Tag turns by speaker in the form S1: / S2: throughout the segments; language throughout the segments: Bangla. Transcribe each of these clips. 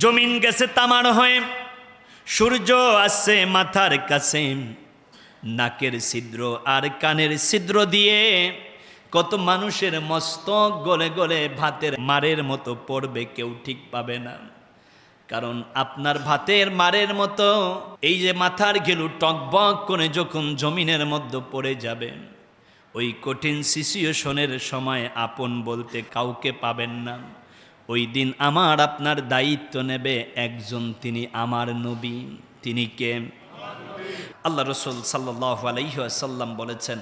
S1: জমিন গেছে তামার হয়ে, সূর্য আসছে মাথার কাছে, নাকের ছিদ্র আর কানের ছিদ্র দিয়ে কত মানুষের মস্তক গলে গলে ভাতের মারের মতো পড়বে, কেউ ঠিক পাবে না। কারণ আপনার ভাতের মারের মতো এই যে মাথার ঘেলু টকবক করে যখন জমিনের মধ্যে পড়ে যাবে, ওই কঠিন সিচুয়েশনের সময় আপন বলতে কাউকে পাবেন না। ওই দিন আমার আপনার দায়িত্ব নেবে একজন, তিনি আমার নবী। তিনি কে? আল্লাহ রসুল সাল্লাল্লাহু আলাইহি ওয়াসাল্লাম বলেছেন,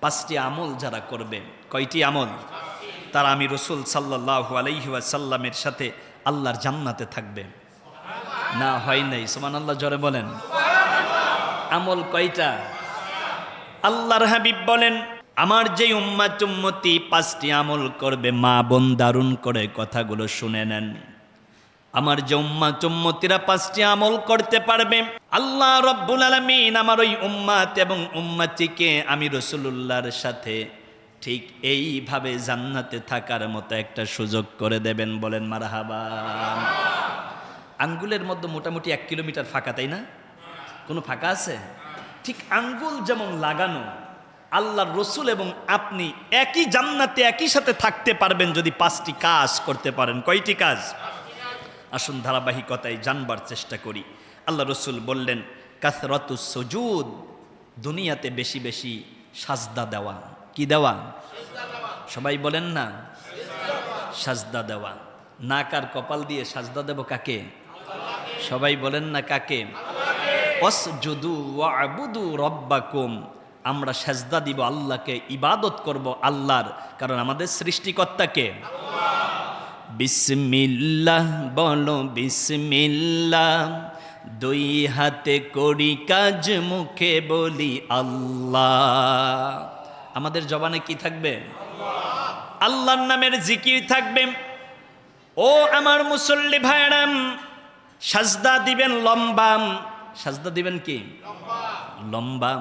S1: 5টি আমল যারা করবে। কয়টি আমল? তারা আমি রসুল সাল্লাল্লাহু আলাইহি ওয়াসাল্লামের সাথে আল্লাহর জান্নাতে থাকবে। না হয় নাই? সুবহানাল্লাহ জোরে বলেন। আমল কয়টা? আল্লাহর হাবিব বলেন, আমার যে উম্মত উম্মতি 5টি আমল করবে, মা বোন দারুণ করে কথাগুলো শুনে নেন। আমার যে উম্মত উম্মতিরা 5টি আমল করতে পারবে, আল্লাহ রব্বুল আলামিন আমার ওই উম্মত এবং উম্মতিকে আমি রাসূলুল্লাহর সাথে ঠিক এইভাবে জান্নাতে থাকার মতো একটা সুযোগ করে দেবেন। বলেন মারহাবা। আঙ্গুলের মধ্যে মোটামুটি 1 কিলোমিটার ফাঁকা, তাই না? কোনো ফাঁকা আছে? ঠিক আঙ্গুল যেমন লাগানো, আল্লাহর রসুল এবং আপনি একই জান্নাতে একই সাথে থাকতে পারবেন যদি 5টি কাজ করতে পারেন। কয়টি কাজ? আসুন ধারাবাহিকতায় জানবার চেষ্টা করি। আল্লাহ রসুল বললেন, কাসরাতুস সুজুদ, দুনিয়াতে বেশি বেশি সাজদা দেওয়া। কি দেওয়া? সবাই বলেন না, সাজদা দেওয়া। নাক আর কপাল দিয়ে সাজদা দেব কাকে? সবাই বলেন না কাকে? ওয়াসজুদু ওয়া'বুদু রাব্বাকুম, আমরা সাজদা দিব আল্লাহকে, ইবাদত করব আল্লাহর, কারণ আমাদের সৃষ্টিকর্তাকে। বিসমিল্লাহ বলো বিসমিল্লাহ, 2 হাতে করি কাজ, মুখে বলি আল্লাহ। আমাদের জবানে কি থাকবে? আল্লাহর নামের জিকির থাকবে। ও আমার মুসল্লি ভাইরাম, সাজদা দিবেন লম্বা। সাজদা দিবেন কি? লম্বা।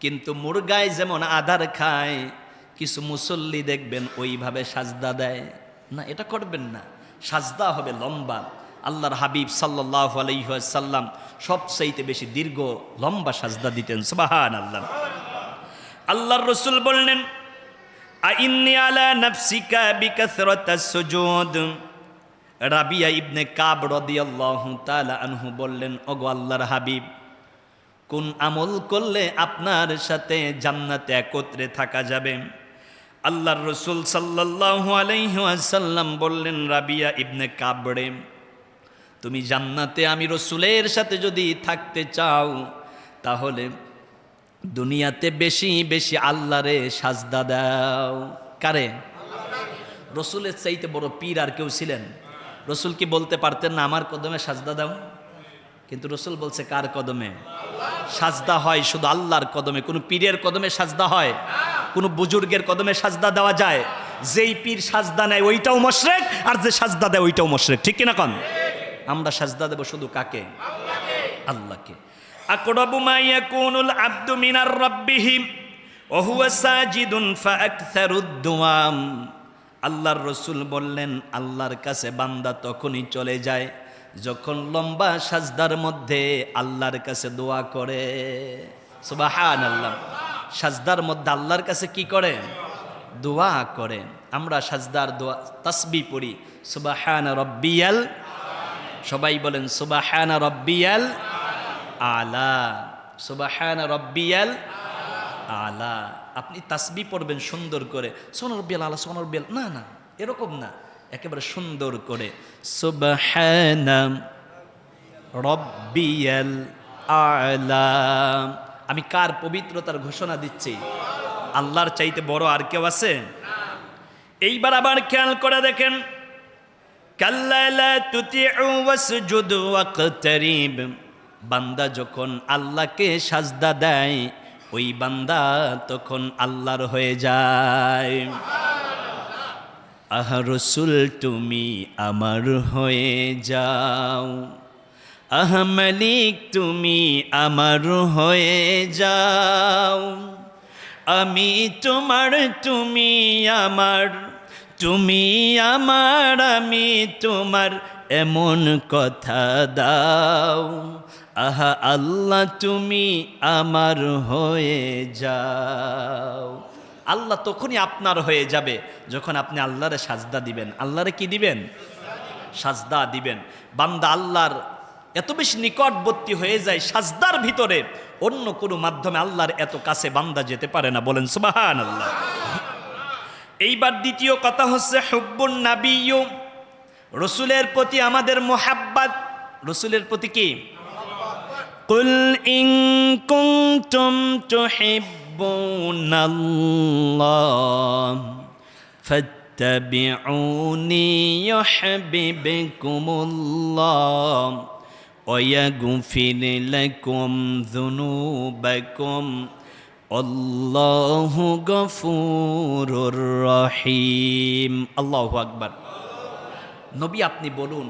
S1: কিন্তু মুরগায় যেমন আধার খায়, কিছু মুসল্লি দেখবেন ওইভাবে সাজদা দেয় না, এটা করবেন না। সাজদা হবে লম্বা। আল্লাহর হাবিব সাল্লাল্লাহু আলাইহি ওয়াসাল্লাম সবচাইতে বেশি দীর্ঘ লম্বা সাজদা দিতেন। সুবহানাল্লাহ। আল্লাহর রাসূল বললেন, আইন্নি আলা নাফসিকা বিকাসরাতাস সুজুদ। রাবিয়া ইবনে কাব রাদিয়াল্লাহু তাআলা আনহু বললেন, ওগো আল্লাহর হাবিব, কোন আমল করলে আপনার সাথে জান্নাতে একত্রে থাকা যাবে? আল্লাহর রসুল সাল্লাল্লাহু আলাইহি ওয়াসাল্লাম বললেন, রাবিয়া ইবনে কাব রে, তুমি জান্নাতে আমি রসুলের সাথে যদি থাকতে চাও, তাহলে দুনিয়াতে বেশি বেশি আল্লাহরে সাজদা দাও। কারে? রসুলের চাইতে বড় পীর আর কেউ ছিলেন? রসুল কি বলতে পারতেন না আমার কদমে সাজদা দাও? কিন্তু রসুল বলছে কার কদমে? সাজদা হয় শুধু আল্লাহর কদমে। কোনো পীরের কদমে সাজদা হয়? কোনো বুজুর্গের কদমে সাজদা দেওয়া যায়? যেই পীর সাজদা নেয় ওইটাও মুশরিক, আর যে সাজদা দেয় ওইটাও মুশরিক। ঠিক কিনা কোন? আমরা সাজদা দেব শুধু কাকে? আল্লাহকে। আকরাবু মা ইয়াকুনুল আবদু মিনার রাব্বিহি ওয়া হুয়া সাজিদুন ফাআকসারুদ দুআ। আল্লাহর রসুল বললেন, আল্লাহর কাছে বান্দা তখনই চলে যায় যখন লম্বা সাজদার মধ্যে আল্লাহর কাছে দোয়া করে। সুবহানাল্লাহ। সাজদার মধ্যে আল্লাহর কাছে কি করে? দোয়া করে। আমরা সাজদার দোয়া তাসবিহ পড়ি, সুবহানা রাব্বিয়াল, সবাই বলেন সুবহানা রাব্বিয়াল আলা, সুবহানা রাব্বিয়াল আলা। আপনি তাসবিহ পড়বেন সুন্দর করে, সুবহানা রাব্বিয়াল আলা, সুবহানা রাব্বিয়াল, না না এরকম না, একেবারে সুন্দর করে সুবহানা রাব্বিয়াল আলা। আমি কার পবিত্রতার ঘোষণা দিচ্ছি? আল্লাহর চাইতে বড় আর কেউ আছে? এইবার আবার খেয়াল করে দেখেন, কাল্লা লা তুতিউ ওয়াসজুদ ওয়াকতারিব। বান্দা যখন আল্লাহকে সাজদা দেয়, ওই বান্দা তখন আল্লাহর হয়ে যায়। আহা রসুল তুমি আমার হয়ে যাও, আহা মালিক তুমি আমার হয়ে যাও। আমি তোমার, তুমি আমার, তুমি আমার, আমি তোমার, এমন কথা দাও, আহা আল্লাহ তুমি আমার হয়ে যাও। আল্লাহ তখনই আপনার হয়ে যাবে যখন আপনি আল্লাহরে সাজদা দিবেন। আল্লাহরে কি দিবেন? সাজদা দিবেন। বান্দা আল্লাহর এত বেশি নিকটবর্তী হয়ে যায় সাজদার ভিতরে, অন্য কোনো মাধ্যমে আল্লাহর এত কাছে বান্দা যেতে পারে না। বলেন সুবহানাল্লাহ। এইবার দ্বিতীয় কথা হচ্ছে হুব্বুন নাবিয়্যু, রসুলের প্রতি আমাদের মুহাব্বত। রসুলের প্রতি কি? কুল ইন কুনতুম তুহিব্বুনাল্লাহ ফাত্তাবিউনি ইউহিব্বুকুমুল্লাহ ওয়া ইয়াগফির লাকুম যুনুবাকুম আল্লাহু গফুরুর রহিম। আল্লাহু আকবার। নবী আপনি বলুন,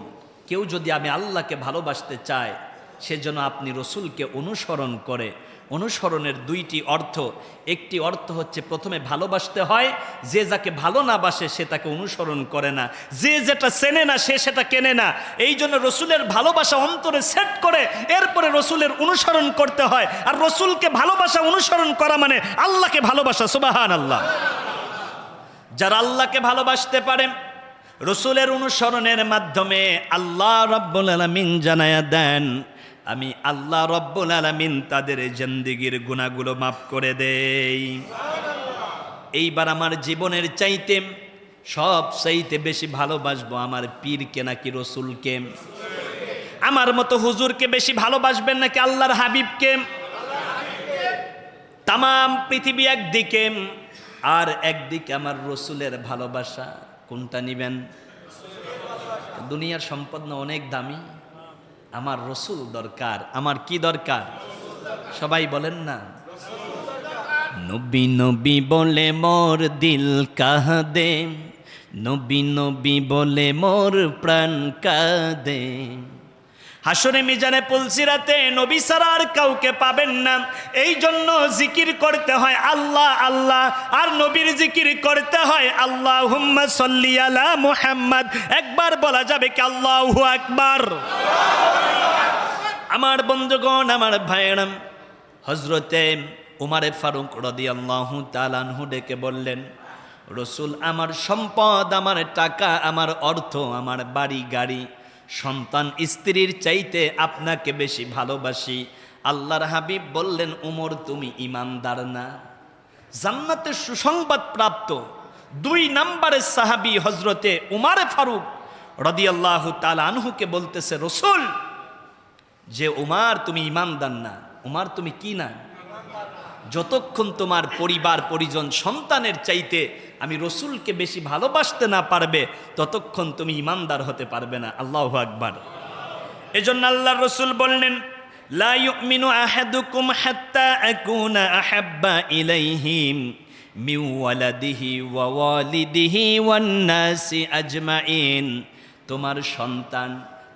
S1: কেউ যদি আমি আল্লাহকে ভালোবাসতে চায় সেজন্য আপনি রসুলকে অনুসরণ করে। অনুসরণের দুইটি অর্থ। একটি অর্থ হচ্ছে প্রথমে ভালোবাসতে হয়, যে যাকে ভালো না বাসে সে তাকে অনুসরণ করে না, যে যেটা চেনে না সে সেটা কেনে না। এই জন্য রসুলের ভালোবাসা অন্তরে সেট করে এরপরে রসুলের অনুসরণ করতে হয়। আর রসুলকে ভালোবাসা অনুসরণ করা মানে আল্লাহকে ভালোবাসা। সুবহানাল্লাহ। যারা আল্লাহকে ভালোবাসতে পারে রসুলের অনুসরণের মাধ্যমে আল্লাহ রাব্বুল আলামিন জানায়া দেন, আমি আল্লাহ রাব্বুল আলামিন তাদের জিন্দেগীর গুনাহগুলো মাফ করে দেই। এইবার আমার জীবনের চাইতে সব চাইতে বেশি ভালোবাসবো আমার পীরকে নাকি রসুলকে? আমার মতো হুজুরকে বেশি ভালোবাসবেন নাকি আল্লাহর হাবিবকে? তামাম পৃথিবী একদিকে আর একদিকে আমার রসুলের ভালোবাসা। কোনটা নিবেন? দুনিয়ার সম্পদ না অনেক দামি, আমার রসুল দরকার। আমার কি দরকার? সবাই বলেন না। নবী নবী বলে মোর দিল কাঁদে, নবী নবী বলে মোর প্রাণ কাঁদে। হাসরে মিজানে পুলসিরাতে নবী ছাড়া আর কাউকে পাবেন না। এই জন্য জিকির করতে হয় আল্লাহ আল্লাহ, আর নবীর জিকির করতে হয় আল্লাহুম্মা সাল্লি আলা মুহাম্মদ। একবার বলা যাবে কি আল্লাহু আকবার? আমার বন্ধুগণ, আমার ভাইয়েরা, হযরতে উমারে ফারুক রাদিয়াল্লাহু তাআলা আনহু ডেকে বললেন, রসুল আমার সম্পদ, আমার টাকা, আমার অর্থ, আমার বাড়ি গাড়ি, সন্তান স্ত্রীর চাইতে আপনাকে বেশি ভালোবাসি। আল্লাহর হাবিব বললেন, উমর তুমি ঈমানদার না? জান্নাতের সুসংবাদ প্রাপ্ত 2 নম্বরের সাহাবী হযরতে উমারে ফারুক রাদিয়াল্লাহু তাআলা আনহুকে বলতেছে, রসুল যে উমার তুমি ঈমানদার না। উমার তুমি কি না? যতক্ষণ তোমার পরিবার পরিজন সন্তানের চাইতে আমি রসুলকে বেশি ভালোবাসতে না পারবে ততক্ষণ তুমি ঈমানদার হতে পারবে না। আল্লাহু আকবার। এজন্য আল্লাহর রসুল বললেন, লা ইউমিনু আহাদুকুম হাত্তা আকুনা আহাব্বা ইলাইহি মিন ওয়ালাদিহি ওয়া ওয়ালিদিহি ওয়ান নাসি আজমাইন। তোমার সন্তান,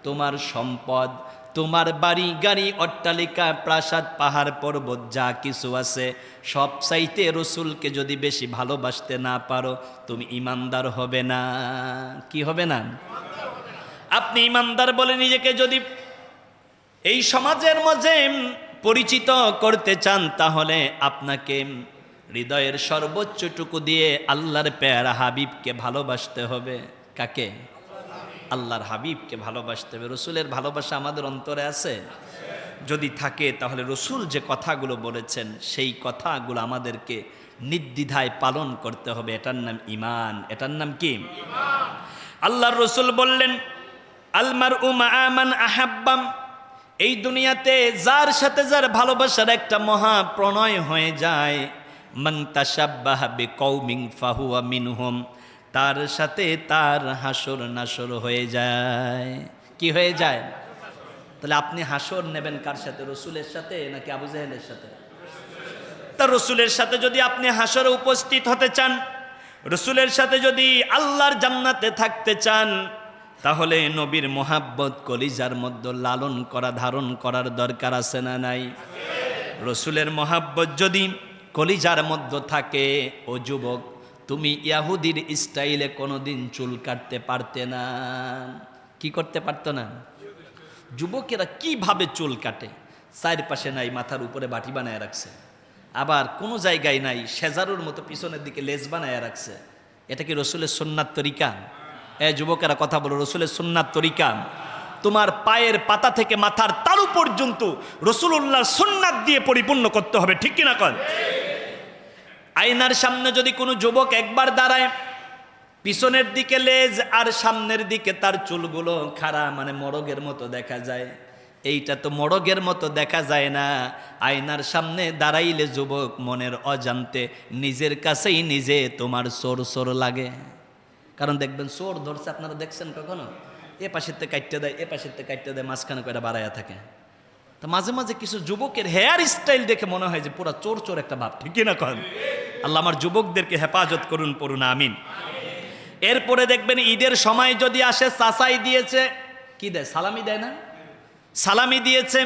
S1: তোমার সম্পদ, তোমার বাড়ি গাড়ি অট্টালিকা প্রাসাদ পাহাড় পর্বত যা কিছু আছে সব চাইতে রসুলকে যদি বেশি ভালোবাসতে না পারো তুমি ঈমানদার হবে না। কি হবে না? আপনি ঈমানদার বলে নিজেকে যদি এই সমাজের মাঝে পরিচিত করতে চান তাহলে আপনাকে হৃদয়ের সর্বোচ্চটুকু দিয়ে আল্লাহর প্যারা হাবিবকে ভালোবাসতে হবে। কাকে? আল্লাহর হাবিবকে ভালোবাসতে হবে। রসুলের ভালোবাসা আমাদের অন্তরে আছে? যদি থাকে তাহলে রসুল যে কথাগুলো বলেছেন সেই কথাগুলো আমাদেরকে নির্দ্বিধায় পালন করতে হবে। এটার নাম ঈমান। এটার নাম কি? আল্লাহর রসুল বললেন, আলমারউ মাআ মান আহাব্বাম। এই দুনিয়াতে যার সাথে যার ভালোবাসার একটা মহা প্রণয় হয়ে যায়, মান তাশাব্বাহা বিকওমিন ফাহুয়া মিনহুম, তার সাথে তার হাসর নাসর হয়ে যায়। কি হয়ে যায়? তাহলে আপনি হাসর নেবেন কার সাথে? রসুলের সাথে নাকি আবু জাহেলের সাথে? তা রসুলের সাথে যদি আপনি হাসরে উপস্থিত হতে চান, রসুলের সাথে যদি আল্লাহর জান্নাতে থাকতে চান, তাহলে নবীর মোহাব্বত কলিজার মধ্যে লালন করা, ধারণ করার দরকার আছে না নাই? রসুলের মোহাব্বত যদি কলিজার মধ্যে থাকে, ও যুবক, তুমি ইয়াহুদির স্টাইলে কোনোদিন চুল কাটতে পারতে না। কি করতে পারতো না? যুবকেরা কিভাবে চুল কাটে, চারপাশে নাই, মাথার উপরে বাটি বানায় রাখছে, আবার কোনো জায়গায় নাই, সেজারুর মতো পিছনের দিকে লেজ বানায় রাখছে। এটা কি রসুলের সুন্নাত তরিকা? যুবকেরা কথা বলো, রসুলের সুন্নাত তরিকা? তোমার পায়ের পাতা থেকে মাথার তালু পর্যন্ত রসুলুল্লাহর সুন্নাত দিয়ে পরিপূর্ণ করতে হবে, ঠিক কিনা কন? আয়নার সামনে যদি কোনো যুবক একবার দাঁড়ায়, পিছনের দিকে লেজ আর সামনের দিকে তার চুলগুলো খাড়া, মানে মরগের মতো দেখা যায়। এইটা তো মরগের মতো দেখা যায় না। আয়নার সামনে দাঁড়াইলে যুবক মনের অজান্তে নিজের কাছেই নিজে তোমার চোর চোর লাগে। কারণ দেখবেন চোর ধরছে, আপনারা দেখছেন কখনো? এ পাশের থেকে কাটতে দেয়, এ পাশের থেকে কাটতে দেয়, মাঝখানে কয়টা বাড়াইয়া থাকে। তো মাঝে মাঝে কিছু যুবকের হেয়ার স্টাইল দেখে মনে হয় যে পুরা চোর চোর একটা ভাব, ঠিক না কন? আল্লাহ আমার যুবকদেরকে হেফাজত করুন, পড়ুন আমিন। এরপরে দেখবেন ঈদের সময় যদি আসে, চাচাই দিয়েছে, কি দেয়? সালামি দেয় না? সালামি দিয়েছে,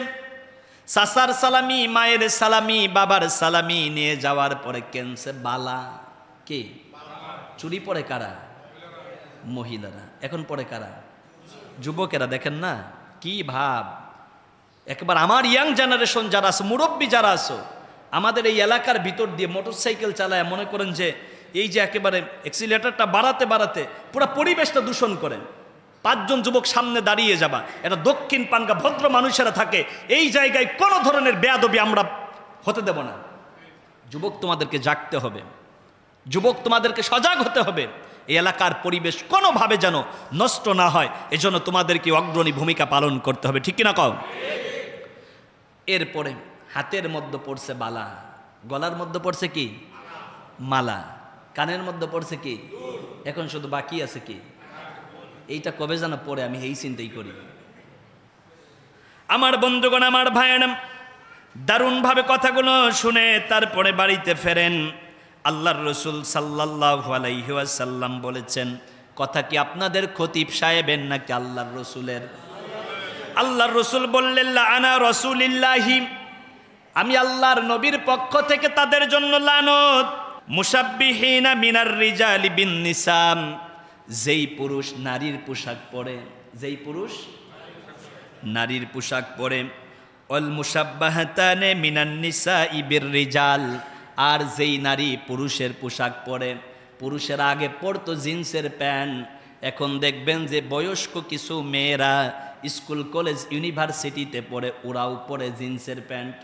S1: চাচার সালামি, মায়ের সালামি, বাবার সালামি নিয়ে যাওয়ার পরে কেনছে বালা। কি চুরি পরে কারা? মহিলারা। এখন পরে কারা? যুবকেরা। দেখেন না কি ভাব। একবার আমার ইয়াং জেনারেশন যারা আছে, মুরব্বী যারা আছো, আমাদের এই এলাকার ভিতর দিয়ে মোটরসাইকেল চালায় মনে করেন যে এই যে একেবারে অ্যাক্সিলেটারটা বাড়াতে বাড়াতে পুরো পরিবেশটা দূষণ করেন। 5 জন যুবক সামনে দাঁড়িয়ে যাবা, এটা দক্ষিণ পাঙ্গা ভদ্র মানুষেরা থাকে, এই জায়গায় কোনো ধরনের বেয়াদবি আমরা হতে দেব না। যুবক তোমাদেরকে জাগতে হবে, যুবক তোমাদেরকে সজাগ হতে হবে। এই এলাকার পরিবেশ কোনোভাবে যেন নষ্ট না হয়, এজন্য তোমাদেরকে অগ্রণী ভূমিকা পালন করতে হবে, ঠিক কিনা কও? এরপরে হাতের মধ্যে পড়ছে বালা, গলার মধ্যে পড়ছে কি? মালা, কানের মধ্যে পড়ছে কি? এখন শুধু বাকি আছে কি? এইটা কবে যেন পরে, আমি এই চিন্তাই করি। আমার বন্ধুগণ, আমার ভাইয়েরা, দারুণভাবে কথাগুলো শুনে তারপরে বাড়িতে ফেরেন। আল্লাহর রসুল সাল্লাল্লাহু আলাইহি ওয়াসাল্লাম বলেছেন, কথা কি আপনাদের খতিব সাহেবের নাকি আল্লাহর রসুলের? আল্লাহর রসুল বললেন, আনা রাসূলিল্লাহি, আমি আল্লাহর নবীর পক্ষ থেকে তাদের জন্য লানত। মুসাব্বিহিনা মিনার রিজালি বিন নিসাম, যেই পুরুষ নারীর পোশাক পরে, যেই পুরুষ নারীর পোশাক পরে, অল মুসাব্বাহাতানে মিনান নিসাই বির রিজাল, আর যেই নারী পুরুষের পোশাক পরে, পুরুষের আগে পরতো জিন্সের প্যান্ট, এখন দেখবেন যে বয়স্ক কিছু মেয়েরা স্কুল কলেজ ইউনিভার্সিটিতে পড়ে, ওরাও পরে জিন্সের প্যান্ট।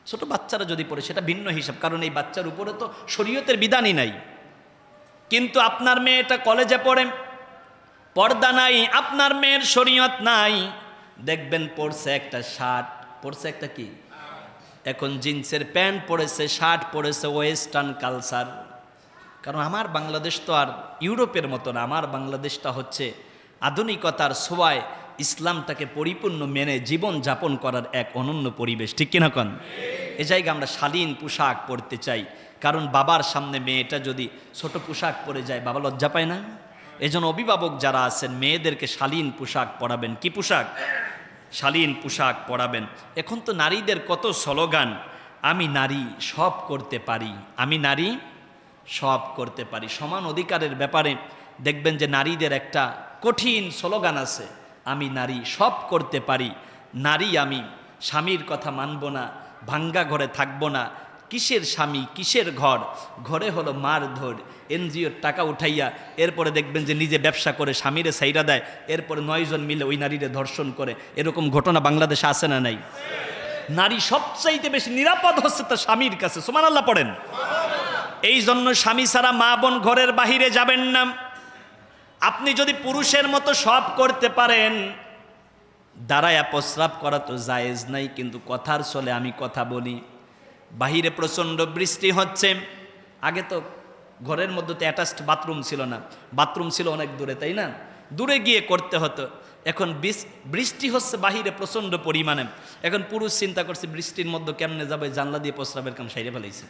S1: ছোট বাচ্চারা যদি পড়ে সেটা ভিন্ন হিসাব, কারণ এই বাচ্চার উপরে তো শরীয়তের বিধানই নাই। কিন্তু আপনার মেয়েটা কলেজে পড়ে, পর্দা নাই, আপনার মেয়ের শরীয়ত নাই, দেখবেন পড়ছে একটা শার্ট, পড়ছে একটা কি, এখন জিন্সের প্যান্ট পরেছে, শার্ট পরেছে, ওয়েস্টার্ন কালচার। কারণ আমার বাংলাদেশ তো আর ইউরোপের মতো না, আমার বাংলাদেশটা হচ্ছে আধুনিকতার ছোঁয়ায় ইসলামটাকে পরিপূর্ণ মেনে জীবন যাপন করার এক অনন্য পরিবেশ, ঠিক কিনা কন? এ জায়গায় আমরা শালীন পোশাক পরতে চাই, কারণ বাবার সামনে মেয়েটা যদি ছোট পোশাক পরে যায়, বাবা লজ্জা পায় না? এজন্য অভিভাবক যারা আছেন, মেয়েদেরকে শালীন পোশাক পরাবেন। কি পোশাক? শালীন পোশাক পরাবেন। এখন তো নারীদের কত স্লোগান, আমি নারী সব করতে পারি, আমি নারী সব করতে পারি। সমান অধিকারের ব্যাপারে দেখবেন যে নারীদের একটা কঠিন স্লোগান আছে, আমি নারী সব করতে পারি, নারী আমি স্বামীর কথা মানব না, ভাঙ্গা ঘরে থাকবো না। কিসের স্বামী, কিসের ঘর? ঘরে হলো মারধর, এনজিওর টাকা উঠাইয়া এরপরে দেখবেন যে নিজে ব্যবসা করে স্বামীরে সাইরা দেয়, এরপরে 9 জন মিলে ওই নারীরে ধর্ষণ করে। এরকম ঘটনা বাংলাদেশে আছে না নাই? নারী সবচাইতে বেশি নিরাপদ হচ্ছে তার স্বামীর কাছে, সুবহানাল্লাহ পড়েন। এই জন্য স্বামী ছাড়া মা বোন ঘরের বাহিরে যাবেন না। আপনি যদি পুরুষের মতো সব করতে পারেন, দাঁড়ায়া প্রস্রাব করা তো জায়েজ নাই, কিন্তু কথার চলে আমি কথা বলি। বাহিরে প্রচণ্ড বৃষ্টি হচ্ছে, আগে তো ঘরের মধ্যে তো অ্যাটাচড বাথরুম ছিল না, বাথরুম ছিল অনেক দূরে, তাই না? দূরে গিয়ে করতে হতো। এখন বৃষ্টি হচ্ছে বাহিরে প্রচণ্ড পরিমাণে, এখন পুরুষ চিন্তা করছে বৃষ্টির মধ্যে কেমনে যাবে, জানলা দিয়ে প্রস্রাবের কাম সাইরে ফেলাইছে।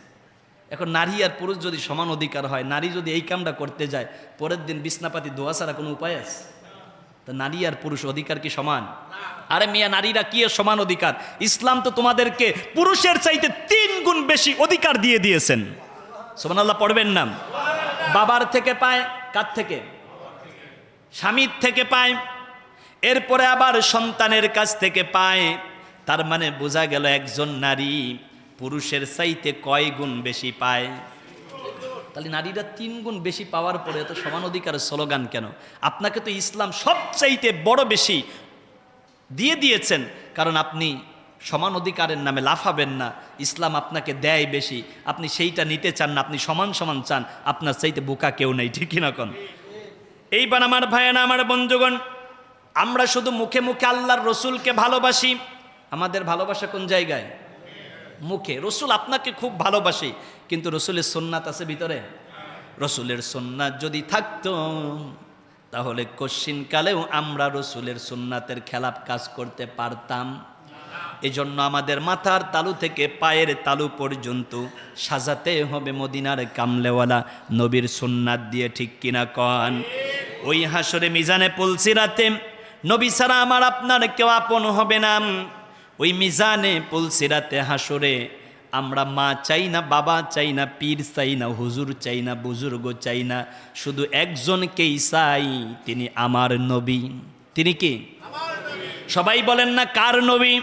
S1: এখন নারী আর পুরুষ যদি সমান অধিকার হয়, নারী যদি এই কামটা করতে যায়, পরের দিন বিছনাপাতি ধোয়া ছাড়া কোনো উপায় আছে? তো নারী আর পুরুষ অধিকার কি সমান? আরে মিয়া, নারীরা কি এর সমান অধিকার? ইসলাম তো তোমাদেরকে পুরুষের চাইতে 3 গুণ বেশি অধিকার দিয়ে দিয়েছেন। সুবহানাল্লাহ পড়বেন না? বাবার থেকে পায়, কার থেকে? স্বামীর থেকে পায়। এরপরে আবার সন্তানের কাছ থেকে পায়। তার মানে বোঝা গেল একজন নারী পুরুষের চাইতে কয় গুণ বেশি পায়? তাহলে নারীরা 3 গুণ বেশি পাওয়ার পরে এত সমান অধিকারের স্লোগান কেন? আপনাকে তো ইসলাম সবচাইতে বড় বেশি দিয়ে দিয়েছেন, কারণ আপনি সমান অধিকারের নামে লাফাবেন না। ইসলাম আপনাকে দেয় বেশি, আপনি সেইটা নিতে চান না, আপনি সমান সমান চান। আপনার চাইতে বোকা কেউ নেই, ঠিক কিনা কোন? এইবার আমার ভাইয়েরা, আমার বন্ধুগণ, আমরা শুধু মুখে মুখে আল্লাহর রসুলকে ভালোবাসি। আমাদের ভালোবাসা কোন জায়গায়? মুখে। রসুল আপনাকে খুব ভালোবাসি, কিন্তু রসুলের সুন্নাত আছে ভিতরে? রসুলের সুন্নাত যদি থাকতো তাহলে কশ্চিনকালেও আমরা রসুলের সুন্নাতের খেলাপ কাজ করতে পারতাম। এজন্য আমাদের মাথার তালু থেকে পায়ের তালু পর্যন্ত সাজাতে হবে মদিনার কামলেওয়ালা নবীর সুন্নাত দিয়ে, ঠিক কিনা কন? ওই হাসরে মিজানে পুলসিরাতে নবী ছাড়া আমার আপনার কেউ আপন হবে না। ওই মিজানে পুলসিরাতে হাসরে আমরা মা চাই না, বাবা চাই না, পীর চাই না, হুজুর চাই না, বুজুর্গ চাই না, শুধু একজনকেই চাই, তিনি আমার নবী। তিনি কি? সবাই বলেন না, কার নবী?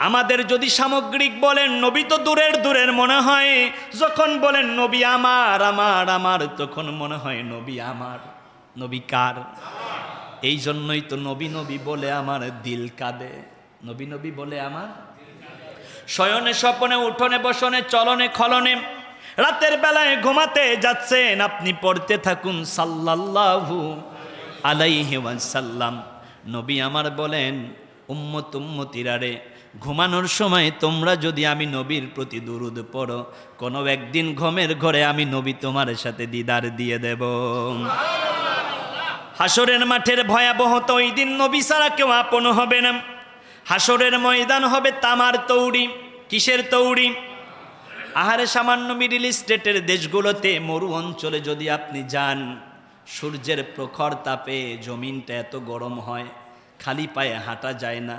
S1: আমাদের যদি সামগ্রিক বলেন নবী তো দূরের দূরের মনে হয়, যখন বলেন নবী আমার আমার আমার, তখন মনে হয় নবী আমার। নবী কার? এই জন্যই তো নবী নবী বলে আমার দিল কাঁদে। নবী নবী বলে আমার শয়নে স্বপনে উঠোনে বসনে চলনে খলনে, রাতের বেলায় ঘুমাতে যাচ্ছেন আপনি পড়তে থাকুন সাল্লাল্লাহু আলাইহি ওয়াসাল্লাম। নবী আমার বলেন, উম্মত উম্মতিরা রে, ঘুমানোর সময় তোমরা যদি আমি নবীর প্রতি দুরূদ পড়ো, কোনো একদিন ঘুমের ঘরে আমি নবী তোমার সাথে দিদার দিয়ে দেব। হাসরের মাঠের ভয়াবহতা, ওই দিন নবী ছাড়া কেউ আপন হবে না। হাসরের ময়দান হবে তামার তৌড়ি। কিসের তৌড়ি? আহারে, সামান্য মিডিল স্টেটের দেশগুলোতে মরু অঞ্চলে যদি আপনি যান, সূর্যের প্রখর তাপে জমিনটা এত গরম হয়, খালি পায়ে হাঁটা যায় না।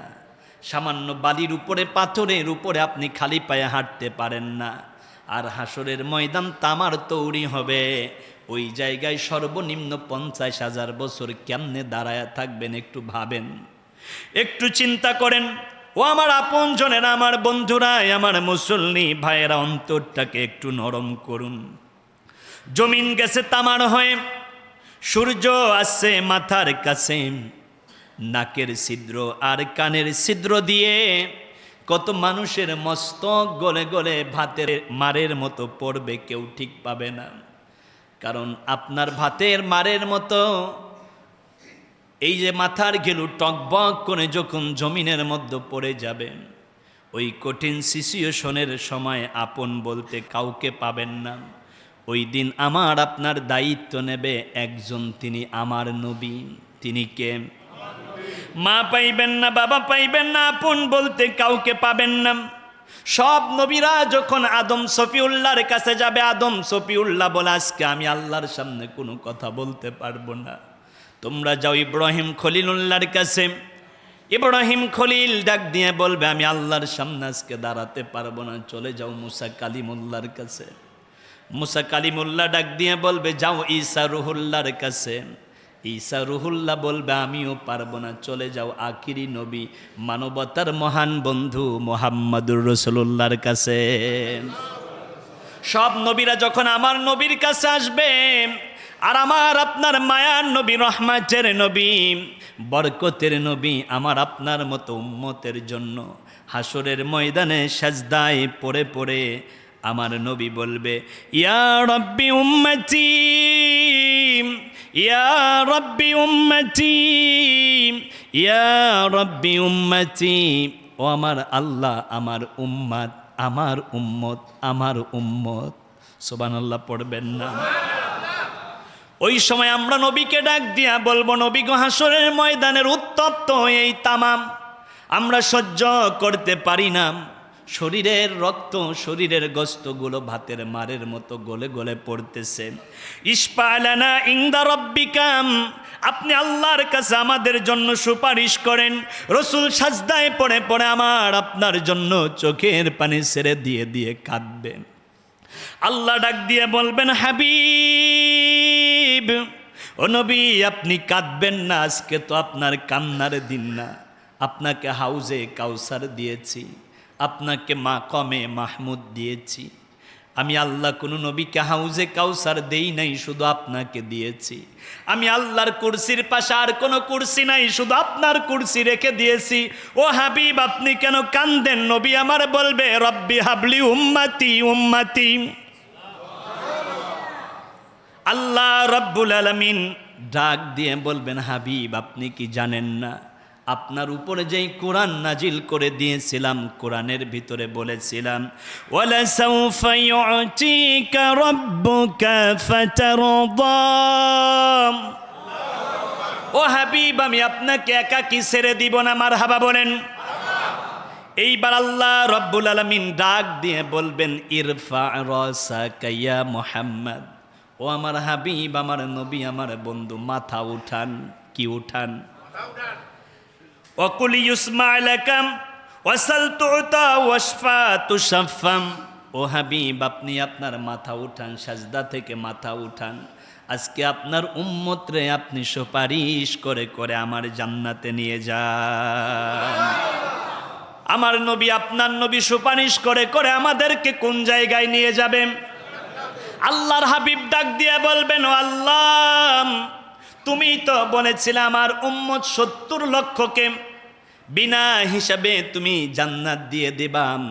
S1: সামান্য বালির উপরে, পাথরের উপরে আপনি খালি পায়ে হাঁটতে পারেন না। আর হাসরের ময়দান তামার তৌড়ি হবে। ওই জায়গায় সর্বনিম্ন 50,000 বছর কেমনে দাঁড়ায় থাকবেন একটু ভাবেন, একটু চিন্তা করেন। ও আমার আপনজনেরা, আমার বন্ধুরা, আমার মুসল্লি ভাইয়েরা, অন্তরটাকে একটু নরম করুন। জমিন গেছে তামার হয়ে, সূর্য আসছে মাথার কাছে, নাকের ছিদ্র আর কানের ছিদ্র দিয়ে কত মানুষের মস্তক গলে গলে ভাতের মারের মতো পড়বে, কেউ ঠিক পাবে না। কারণ আপনার ভাতের মারের মতো এই যে মাথার ঘেলু টকবক করে যখন জমিনের মধ্যে পড়ে যাবে, ওই কঠিন সিচুয়েশনের সময় আপন বলতে কাউকে পাবেন না। ওই দিন আমার আপনার দায়িত্ব নেবে একজন, তিনি আমার নবী। তিনি কে? মা পাইবেন না, বাবা পাইবেন না, আপন বলতে কাউকে পাবেন না। সব নবীরা যখন আদম সফিউল্লাহর কাছে যাবে, আদম সফিউল্লাহ বলে, আজকে আমি আল্লাহর সামনে কোনো কথা বলতে পারবো না, তোমরা যাও ইব্রাহিম খলিলুল্লাহর কাছে। ইব্রাহিম খলিল ডাক দিয়ে বলবে, আমি আল্লাহর সামনে আজকে দাঁড়াতে পারবো না, চলে যাও মুসা কালিমুল্লাহর কাছে। মুসা কালিমুল্লাহ ডাক দিয়ে বলবে, যাও ঈসা রুহুল্লাহর কাছে। ঈসা রুহুল্লাহ বলবে, আমিও পারবো না, চলে যাও আখিরি নবী, মানবতার মহান বন্ধু মুহাম্মদুর রাসূলুল্লাহর কাছে। সব নবীরা যখন আমার নবীর কাছে আসবে, আর আমার আপনার মায়ার নবী, রহমাতের নবী, বরকতের নবী, আমার আপনার মতো উম্মতের জন্য হাসরের ময়দানে সাজদায় পড়ে পড়ে আমার নবী বলবে, ইয়া রাব্বি উম্মতি, ইয়া রাব্বি উম্মতি, ইয়া রাব্বি উম্মতি। ও আমার আল্লাহ, আমার উম্মত, আমার উম্মত, আমার উম্মত। সুবহানাল্লাহ পড়বেন না? ওই সময় আমরা নবীকে ডাক দিয়া বলবো, নবী গো, হাসরের ময়দানের উত্তপ্ত এই তামাম আমরা সহ্য করতে পারি না। শরীরের রক্ত, শরীরের গোশতগুলো ভাতের মারের মতো গলে গলে পড়তেছে। ইশফা'লানা ইনদা রাব্বিকাম, আপনি আল্লাহর কাছে আমাদের জন্য সুপারিশ করেন। রসুল সাজদায় পড়ে পড়ে আমার আপনার জন্য চোখের পানি ছেড়ে দিয়ে দিয়ে কাঁদবেন। আল্লাহ ডাক দিয়ে বলবেন, হাবিব, ও নবী আপনি কাঁদবেন না, আজকে তো আপনার কান্নার দিন না। আপনাকে হাউজে কাউসার দিয়েছি, আপনাকে মাকামে মাহমুদ দিয়েছি। আমি আল্লাহ কোনো নবীকে হাউজে কাউসার দেই নাই, শুধু আপনাকে দিয়েছি। আমি আল্লাহর কুরসির পাশে আর কোনো কুরসি নাই, শুধু আপনার কুরসি রেখে দিয়েছি। ও হাবিব আপনি কেন কান্দেন? নবী আমার বলবে রব্বি হাবলি উম্মতি উম্মতি। আল্লাহ রব্বুল আলামিন ডাক দিয়ে বলবেন হাবিব আপনি কি জানেন না আপনার উপরে যেই কোরআন নাজিল করে দিয়েছিলাম, কোরআনের ভিতরে বলেছিলাম ওয়ালা সাউফা ইউতিকা রাব্বুকা ফাতারদা। ও হাবিব আমি আপনাকে একাকী ছেড়ে দিব না, মারহাবা বলেন। এইবার আল্লাহ রব্বুল আলামিন ডাক দিয়ে বলবেন ইরফা রাসাকা ইয়া মুহাম্মদ। ও আমার হাবিব, আমার নবী, আমার বন্ধু, মাথা উঠান। কি উঠান? ওয়াকুল ইউসমা লাকাম ওয়াসাল তুতা ওয়াশফা তুশাফাম। ও হাবিব আপনি আপনার মাথা উঠান, সাজদা থেকে মাথা উঠান। আজকে আপনার উম্মত রে আপনি সুপারিশ করে করে আমার জান্নাতে নিয়ে যান। আমার নবী আপনার নবী সুপারিশ করে করে আমাদেরকে কোন জায়গায় নিয়ে যাবেন? আল্লাহর হাবিব ডাক দিয়ে বলবেন ও আল্লাহ তুমি তো বলেছিলে আমার উম্মত 70 লক্ষকে বিনা হিসাবে তুমি জান্নাত দিয়ে দিবাম।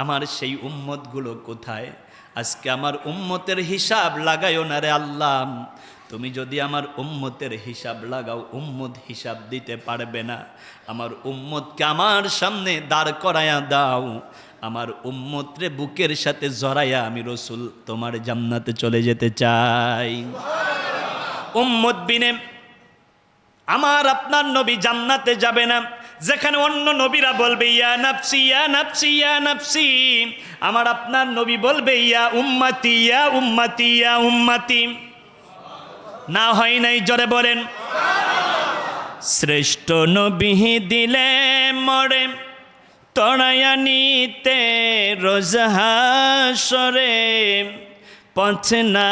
S1: আমার সেই উম্মতগুলো কোথায়? আজকে আমার উম্মতের হিসাব লাগাইও না রে আল্লাহ। তুমি যদি আমার উম্মতের হিসাব লাগাও, উম্মত হিসাব দিতে পারবে না। আমার উম্মতকে আমার সামনে দাঁড় করায়া দাও। আমার উম্মতরে বুকের সাথে জড়াইয়া আমি রসুল তোমার জান্নাতে চলে যেতে চাই। উম্মত বিনে আমার আপনার নবী জান্নাতে যাবে না। যেখানে অন্য নবীরা বলবে ইয়া নাফসি ইয়া নাফসি ইয়া নাফসি, আমার আপনার নবী বলবে ইয়া উম্মতি ইয়া উম্মতি ইয়া উম্মতি। না হয় নাই, জোরে বলেন। শ্রেষ্ঠ নবী দিলে মরে তড়াইয়া নিতে রোজ হাসরে, পথ না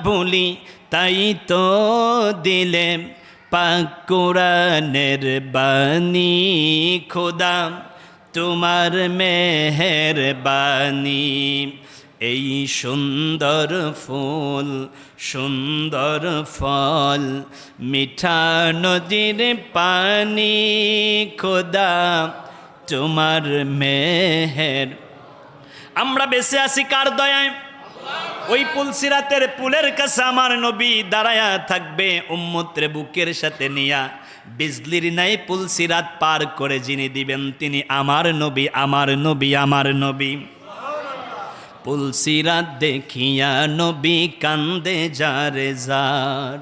S1: ভুলি তাই তো দিলে পাক কোরআনের বাণী। খোদা তোমার মেহেরবানি, এই সুন্দর ফুল সুন্দর ফল মিঠা নদীর পানি। খোদা তোমার মেহের। আমরা বেঁচে আছি কার দয়ায়? ওই পুলসিরাতের পুলের কাছে আমার নবী দাঁড়ায়া থাকবে উম্মতরে বুকের সাথে নিয়া। বিজলির নাই পুলসিরাত পার করে যিনি দিবেন তিনি আমার নবী, আমার নবী, আমার নবী। পুলসিরাত দেখিয়া নবী কান্দে যারে যার,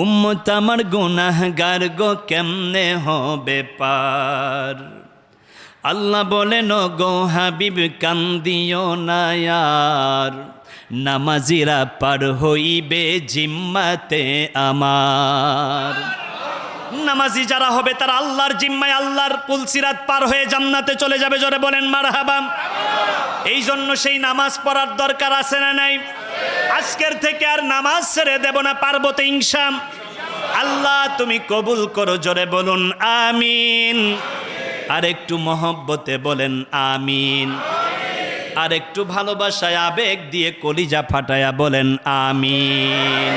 S1: উম্মত আমার গুনাহগার গো কেমনে হবে পার। আল্লাহ বলেন গো হাবিব কান্দিও না আর, নামাজিরা পার হইবে জিম্মাতে আমার। নামাজি যারা হবে তারা আল্লাহর জিম্মায় আল্লাহর পুলসিরাত পার হয়ে জান্নাতে চলে যাবে। জোরে বলেন মারহাবা। এই জন্য সেই নামাজ পড়ার দরকার আছে না নাই? আজকের থেকে আর নামাজ ছেড়ে দেব না, পারবো তো ইনশাআল্লাহ। আল্লাহ তুমি কবুল করো, জোরে বলুন আমিন। আর একটু মহব্বতে বলেন আমিন। আর একটু ভালোবাসায় আবেগ দিয়ে কলিজা ফাটায়া বলেন আমিন।